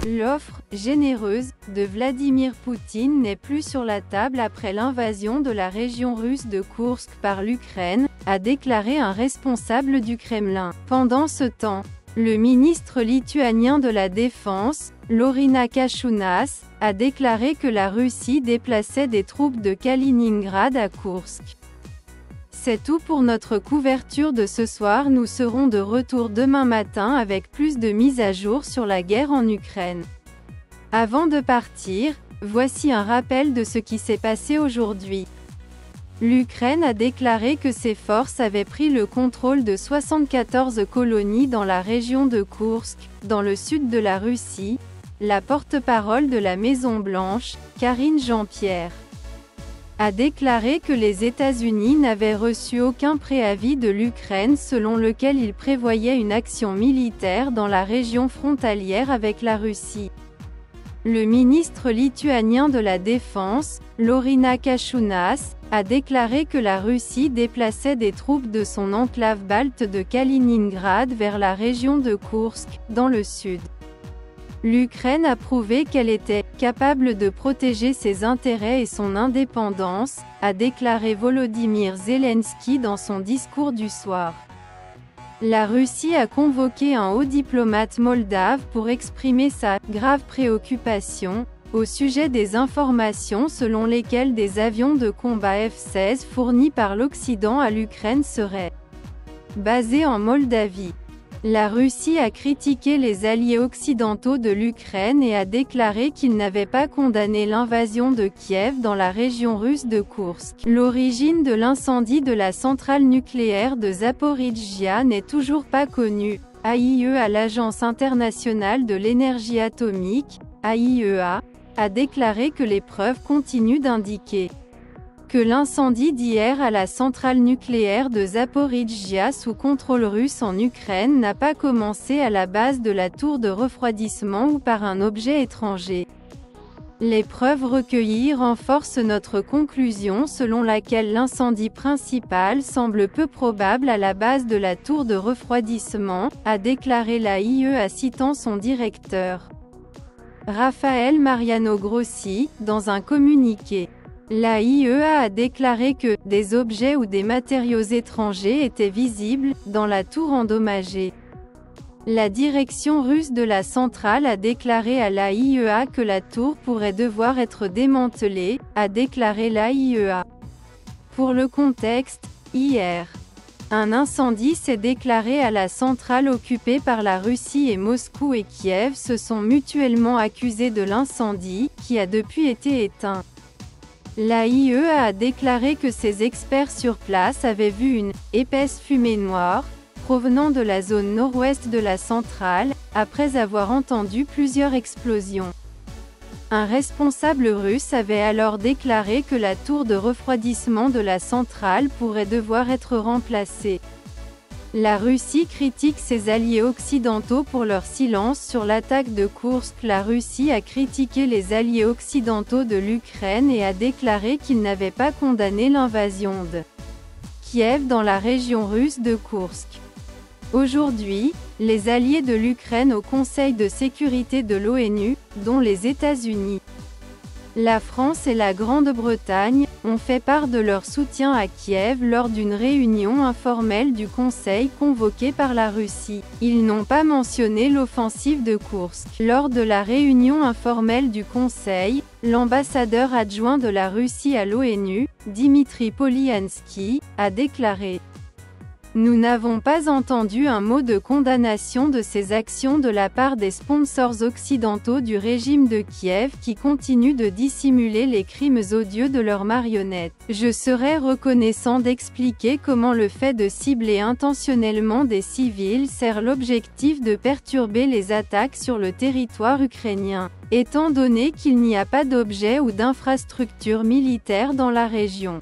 L'offre « généreuse » de Vladimir Poutine n'est plus sur la table après l'invasion de la région russe de Koursk par l'Ukraine, a déclaré un responsable du Kremlin. Pendant ce temps, le ministre lituanien de la Défense, Laurynas Kasčiūnas, a déclaré que la Russie déplaçait des troupes de Kaliningrad à Koursk. C'est tout pour notre couverture de ce soir. Nous serons de retour demain matin avec plus de mises à jour sur la guerre en Ukraine. Avant de partir, voici un rappel de ce qui s'est passé aujourd'hui. L'Ukraine a déclaré que ses forces avaient pris le contrôle de 74 colonies dans la région de Koursk, dans le sud de la Russie. La porte-parole de la Maison-Blanche, Karine Jean-Pierre, a déclaré que les États-Unis n'avaient reçu aucun préavis de l'Ukraine selon lequel ils prévoyaient une action militaire dans la région frontalière avec la Russie. Le ministre lituanien de la Défense, Laurynas Kasčiūnas, a déclaré que la Russie déplaçait des troupes de son enclave balte de Kaliningrad vers la région de Koursk, dans le sud. L'Ukraine a prouvé qu'elle était « capable de protéger ses intérêts et son indépendance », a déclaré Volodymyr Zelensky dans son discours du soir. La Russie a convoqué un haut diplomate moldave pour exprimer sa « grave préoccupation » au sujet des informations selon lesquelles des avions de combat F-16 fournis par l'Occident à l'Ukraine seraient basés en Moldavie. La Russie a critiqué les alliés occidentaux de l'Ukraine et a déclaré qu'ils n'avaient pas condamné l'invasion de Kiev dans la région russe de Koursk. L'origine de l'incendie de la centrale nucléaire de Zaporijjia n'est toujours pas connue. AIEA, l'Agence internationale de l'énergie atomique, AIEA, a déclaré que les preuves continuent d'indiquer que l'incendie d'hier à la centrale nucléaire de Zaporijjia sous contrôle russe en Ukraine n'a pas commencé à la base de la tour de refroidissement ou par un objet étranger. Les preuves recueillies renforcent notre conclusion selon laquelle l'incendie principal semble peu probable à la base de la tour de refroidissement, a déclaré l'AIEA citant son directeur, Rafael Mariano Grossi, dans un communiqué. L'AIEA a déclaré que « des objets ou des matériaux étrangers étaient visibles » dans la tour endommagée. La direction russe de la centrale a déclaré à l'AIEA que la tour pourrait devoir être démantelée, a déclaré l'AIEA. Pour le contexte, hier, un incendie s'est déclaré à la centrale occupée par la Russie et Moscou et Kiev se sont mutuellement accusés de l'incendie, qui a depuis été éteint. L'AIEA a déclaré que ses experts sur place avaient vu une « épaisse fumée noire » provenant de la zone nord-ouest de la centrale, après avoir entendu plusieurs explosions. Un responsable russe avait alors déclaré que la tour de refroidissement de la centrale pourrait devoir être remplacée. La Russie critique ses alliés occidentaux pour leur silence sur l'attaque de Koursk. La Russie a critiqué les alliés occidentaux de l'Ukraine et a déclaré qu'ils n'avaient pas condamné l'invasion de Kiev dans la région russe de Koursk. Aujourd'hui, les alliés de l'Ukraine au Conseil de sécurité de l'ONU, dont les États-Unis, la France et la Grande-Bretagne, ont fait part de leur soutien à Kiev lors d'une réunion informelle du Conseil convoquée par la Russie. Ils n'ont pas mentionné l'offensive de Koursk. Lors de la réunion informelle du Conseil, l'ambassadeur adjoint de la Russie à l'ONU, Dimitri Polyanski, a déclaré: Nous n'avons pas entendu un mot de condamnation de ces actions de la part des sponsors occidentaux du régime de Kiev qui continuent de dissimuler les crimes odieux de leurs marionnettes. Je serais reconnaissant d'expliquer comment le fait de cibler intentionnellement des civils sert l'objectif de perturber les attaques sur le territoire ukrainien, étant donné qu'il n'y a pas d'objets ou d'infrastructures militaires dans la région.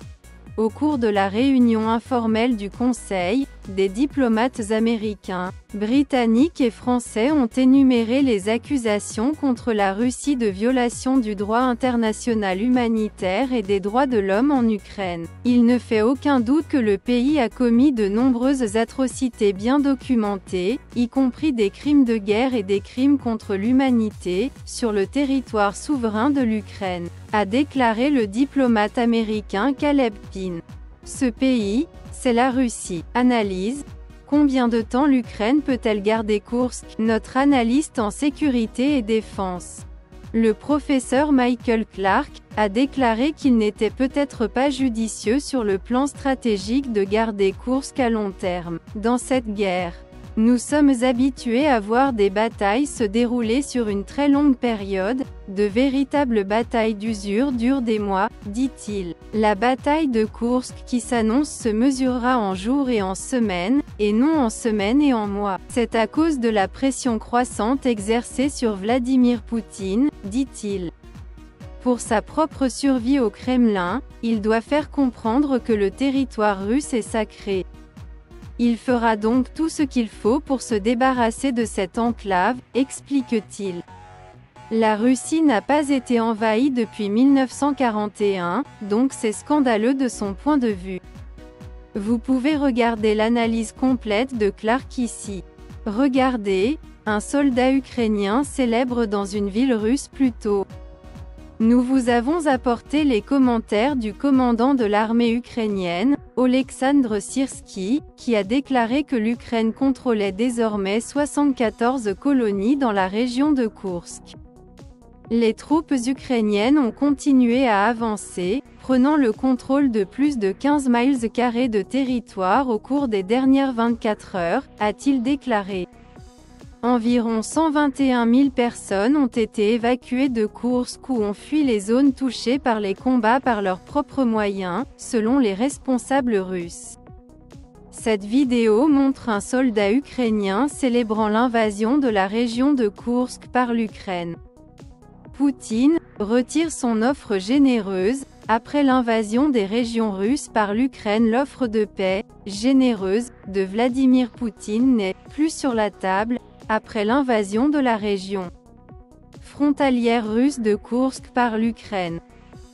Au cours de la réunion informelle du Conseil, des diplomates américains, britanniques et français ont énuméré les accusations contre la Russie de violation du droit international humanitaire et des droits de l'homme en Ukraine. Il ne fait aucun doute que le pays a commis de nombreuses atrocités bien documentées, y compris des crimes de guerre et des crimes contre l'humanité, sur le territoire souverain de l'Ukraine, a déclaré le diplomate américain Caleb Pinn. Ce pays, c'est la Russie. Analyse. Combien de temps l'Ukraine peut-elle garder Koursk? Notre analyste en sécurité et défense, le professeur Michael Clark, a déclaré qu'il n'était peut-être pas judicieux sur le plan stratégique de garder Koursk à long terme. Dans cette guerre, nous sommes habitués à voir des batailles se dérouler sur une très longue période, de véritables batailles d'usure durent des mois, dit-il. La bataille de Koursk qui s'annonce se mesurera en jours et en semaines, et non en semaines et en mois. C'est à cause de la pression croissante exercée sur Vladimir Poutine, dit-il. Pour sa propre survie au Kremlin, il doit faire comprendre que le territoire russe est sacré. Il fera donc tout ce qu'il faut pour se débarrasser de cette enclave, explique-t-il. La Russie n'a pas été envahie depuis 1941, donc c'est scandaleux de son point de vue. Vous pouvez regarder l'analyse complète de Clark ici. Regardez, un soldat ukrainien célèbre dans une ville russe plus tôt. Nous vous avons apporté les commentaires du commandant de l'armée ukrainienne, Oleksandr Syrsky, qui a déclaré que l'Ukraine contrôlait désormais 74 colonies dans la région de Koursk. Les troupes ukrainiennes ont continué à avancer, prenant le contrôle de plus de 15 miles carrés de territoire au cours des dernières 24 heures, a-t-il déclaré. Environ 121 000 personnes ont été évacuées de Koursk ou ont fui les zones touchées par les combats par leurs propres moyens, selon les responsables russes. Cette vidéo montre un soldat ukrainien célébrant l'invasion de la région de Koursk par l'Ukraine. Poutine retire son offre généreuse. Après l'invasion des régions russes par l'Ukraine, l'offre de paix, généreuse, de Vladimir Poutine n'est plus sur la table, après l'invasion de la région frontalière russe de Koursk par l'Ukraine,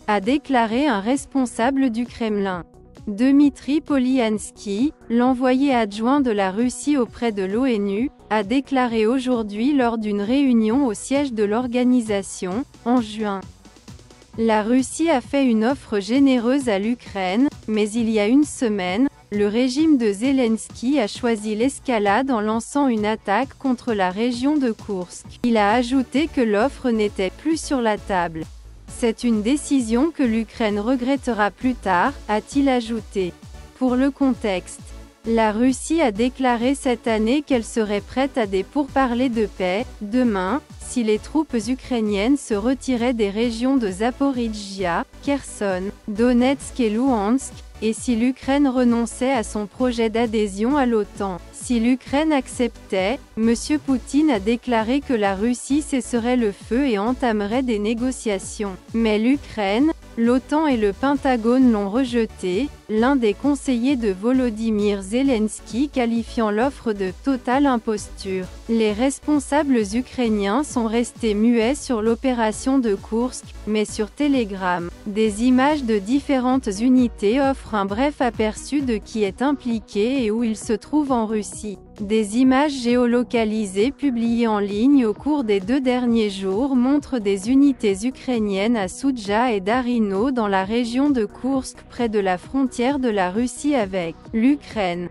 a déclaré un responsable du Kremlin. Dmitry Polyansky, l'envoyé adjoint de la Russie auprès de l'ONU, a déclaré aujourd'hui lors d'une réunion au siège de l'organisation, en juin. La Russie a fait une offre généreuse à l'Ukraine, mais il y a une semaine, le régime de Zelensky a choisi l'escalade en lançant une attaque contre la région de Koursk. Il a ajouté que l'offre n'était plus sur la table. C'est une décision que l'Ukraine regrettera plus tard, a-t-il ajouté. Pour le contexte, la Russie a déclaré cette année qu'elle serait prête à des pourparlers de paix, demain, si les troupes ukrainiennes se retiraient des régions de Zaporijia, Kherson, Donetsk et Louhansk, et si l'Ukraine renonçait à son projet d'adhésion à l'OTAN. Si l'Ukraine acceptait, M. Poutine a déclaré que la Russie cesserait le feu et entamerait des négociations. Mais l'Ukraine, l'OTAN et le Pentagone l'ont rejeté, l'un des conseillers de Volodymyr Zelensky qualifiant l'offre de « totale imposture ». Les responsables ukrainiens sont restés muets sur l'opération de Koursk, mais sur Telegram, des images de différentes unités offrent un bref aperçu de qui est impliqué et où il se trouve en Russie. Des images géolocalisées publiées en ligne au cours des 2 derniers jours montrent des unités ukrainiennes à Soudja et Darino dans la région de Koursk près de la frontière de la Russie avec l'Ukraine.